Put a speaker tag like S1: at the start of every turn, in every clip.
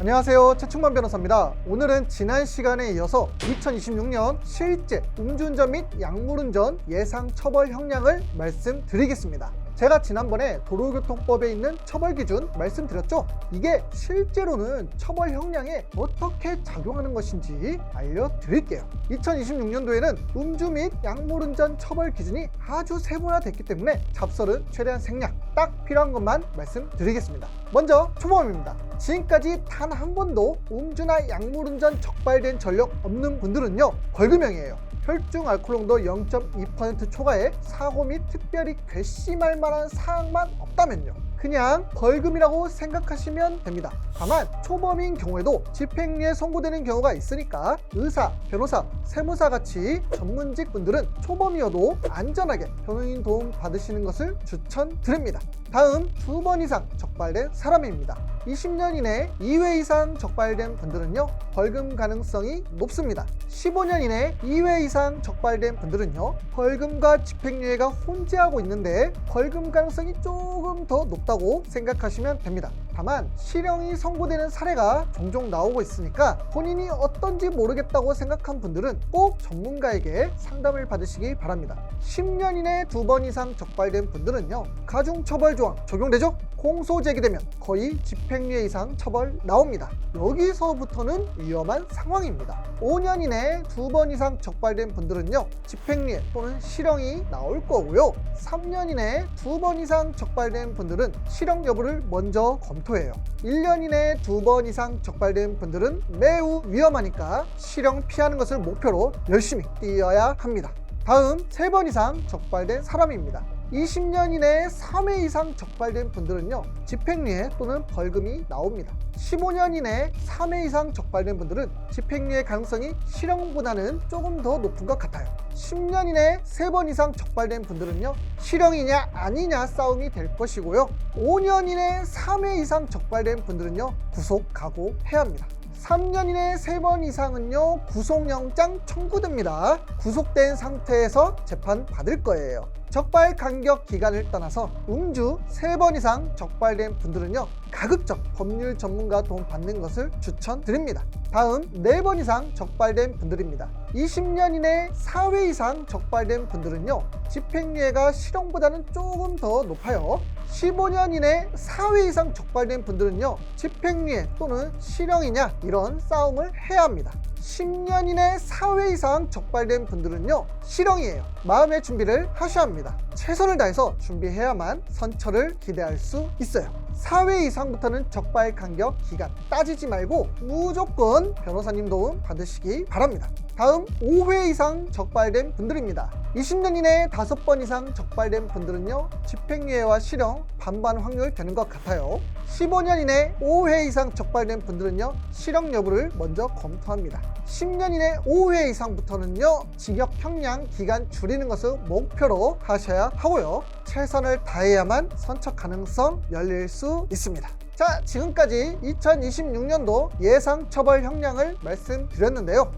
S1: 안녕하세요, 최충만 변호사입니다. 오늘은 지난 시간에 이어서 2026년 실제 음주운전 및 약물운전 예상 처벌 형량을 말씀드리겠습니다. 제가 지난번에 도로교통법에 있는 처벌 기준 말씀드렸죠? 이게 실제로는 처벌 형량에 어떻게 작용하는 것인지 알려드릴게요. 2026년도에는 음주 및 약물운전 처벌 기준이 아주 세분화됐기 때문에 잡설은 최대한 생략, 딱 필요한 것만 말씀드리겠습니다. 먼저 초범입니다. 지금까지 단 한 번도 음주나 약물운전 적발된 전력 없는 분들은요, 벌금형이에요. 혈중 알코올 농도 0.2% 초과에 사고 및 특별히 괘씸할 만한 사항만 없다면요, 그냥 벌금이라고 생각하시면 됩니다. 다만 초범인 경우에도 집행유예 선고되는 경우가 있으니까 의사, 변호사, 세무사 같이 전문직 분들은 초범이어도 안전하게 변호인 도움 받으시는 것을 추천드립니다. 다음 2번 이상 적발된 사람입니다. 20년 이내 2회 이상 적발된 분들은요, 벌금 가능성이 높습니다. 15년 이내 2회 이상 적발된 분들은요, 벌금과 집행유예가 혼재하고 있는데 벌금 가능성이 조금 더 높다고 생각하시면 됩니다. 다만 실형이 선고되는 사례가 종종 나오고 있으니까 본인이 어떤지 모르겠다고 생각한 분들은 꼭 전문가에게 상담을 받으시기 바랍니다. 10년 이내 2번 이상 적발된 분들은요, 가중처벌 조항 적용되죠? 공소 제기되면 거의 집행유예 이상 처벌 나옵니다. 여기서부터는 위험한 상황입니다. 5년 이내 2번 이상 적발된 분들은요, 집행유예 또는 실형이 나올 거고요. 3년 이내 2번 이상 적발된 분들은 실형 여부를 먼저 검토해요. 1년 이내 2번 이상 적발된 분들은 매우 위험하니까 실형 피하는 것을 목표로 열심히 뛰어야 합니다. 다음 3번 이상 적발된 사람입니다. 20년 이내에 3회 이상 적발된 분들은요, 집행유예 또는 벌금이 나옵니다. 15년 이내에 3회 이상 적발된 분들은 집행유예 가능성이 실형보다는 조금 더 높은 것 같아요. 10년 이내에 3번 이상 적발된 분들은요, 실형이냐 아니냐 싸움이 될 것이고요. 5년 이내에 3회 이상 적발된 분들은요, 구속 각오해야 합니다. 3년 이내 3번 이상은요, 구속영장 청구됩니다. 구속된 상태에서 재판 받을 거예요. 적발 간격 기간을 떠나서 음주 3번 이상 적발된 분들은요, 가급적 법률 전문가 도움 받는 것을 추천드립니다. 다음 4번 이상 적발된 분들입니다. 20년 이내 4회 이상 적발된 분들은요, 집행유예가 실형보다는 조금 더 높아요. 15년 이내 4회 이상 적발된 분들은요, 집행유예 또는 실형이냐 이런 싸움을 해야 합니다. 10년 이내 4회 이상 적발된 분들은요, 실형이에요. 마음의 준비를 하셔야 합니다. 최선을 다해서 준비해야만 선처를 기대할 수 있어요. 4회 이상부터는 적발 간격 기간 따지지 말고 무조건 변호사님 도움 받으시기 바랍니다. 다음 5회 이상 적발된 분들입니다. 20년 이내에 5번 이상 적발된 분들은요, 집행유예와 실형 반반 확률 되는 것 같아요. 15년 이내 5회 이상 적발된 분들은요, 실형 여부를 먼저 검토합니다. 10년 이내 5회 이상부터는요, 징역 형량 기간 줄이는 것을 목표로 하셔야 하고요. 최선을 다해야만 선처 가능성 열릴 수 있습니다. 자, 지금까지 2026년도 예상 처벌 형량을 말씀드렸는데요.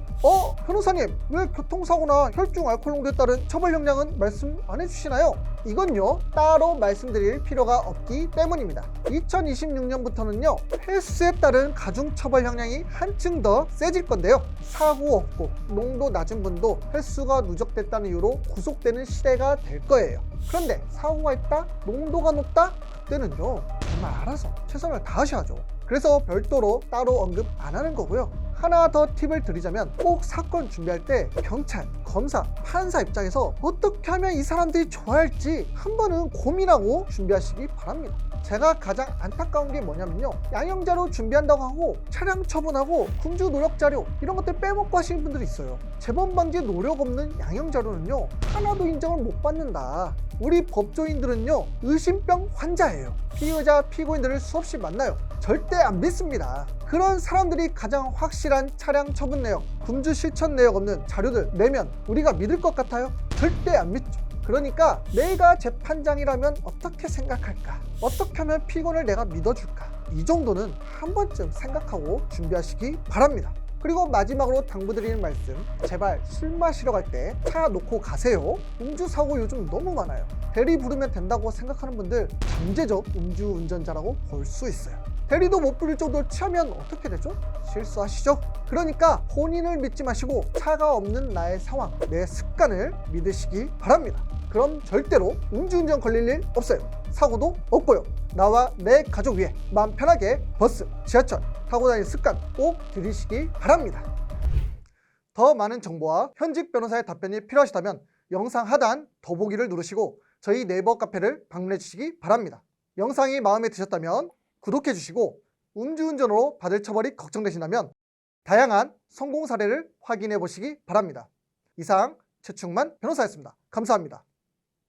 S1: 변호사님, 왜 교통사고나 혈중 알코올 농도에 따른 처벌 형량은 말씀 안 해주시나요? 이건요, 따로 말씀드릴 필요가 없기 때문입니다. 2026년부터는요, 횟수에 따른 가중처벌 형량이 한층 더 세질 건데요, 사고 없고 농도 낮은 분도 횟수가 누적됐다는 이유로 구속되는 시대가 될 거예요. 그런데 사고가 있다? 농도가 높다? 그때는요, 정말 알아서 최선을 다하셔야죠. 그래서 별도로 따로 언급 안 하는 거고요. 하나 더 팁을 드리자면, 꼭 사건 준비할 때 경찰, 검사, 판사 입장에서 어떻게 하면 이 사람들이 좋아할지 한 번은 고민하고 준비하시기 바랍니다. 제가 가장 안타까운 게 뭐냐면요, 양형자료 준비한다고 하고 차량 처분하고 금주 노력 자료 이런 것들 빼먹고 하시는 분들이 있어요. 재범 방지 노력 없는 양형자료는요, 하나도 인정을 못 받는다. 우리 법조인들은요, 의심병 환자예요. 피의자, 피고인들을 수없이 만나요. 절대 안 믿습니다. 그런 사람들이 가장 확실한 차량 처분 내역, 금주 실천 내역 없는 자료들 내면 우리가 믿을 것 같아요? 절대 안 믿죠. 그러니까 내가 재판장이라면 어떻게 생각할까? 어떻게 하면 피고인을 내가 믿어줄까? 이 정도는 한 번쯤 생각하고 준비하시기 바랍니다. 그리고 마지막으로 당부드리는 말씀, 제발 술 마시러 갈 때 차 놓고 가세요. 음주사고 요즘 너무 많아요. 대리 부르면 된다고 생각하는 분들 잠재적 음주운전자라고 볼 수 있어요. 대리도 못 부릴 정도로 취하면 어떻게 되죠? 실수하시죠? 그러니까 본인을 믿지 마시고 차가 없는 나의 상황, 내 습관을 믿으시기 바랍니다. 그럼 절대로 음주운전 걸릴 일 없어요. 사고도 없고요. 나와 내 가족 위해 마음 편하게 버스, 지하철 타고 다니는 습관 꼭 들이시기 바랍니다. 더 많은 정보와 현직 변호사의 답변이 필요하시다면 영상 하단 더보기를 누르시고 저희 네이버 카페를 방문해 주시기 바랍니다. 영상이 마음에 드셨다면 구독해 주시고 음주운전으로 받을 처벌이 걱정되신다면 다양한 성공 사례를 확인해 보시기 바랍니다. 이상 최충만 변호사였습니다. 감사합니다.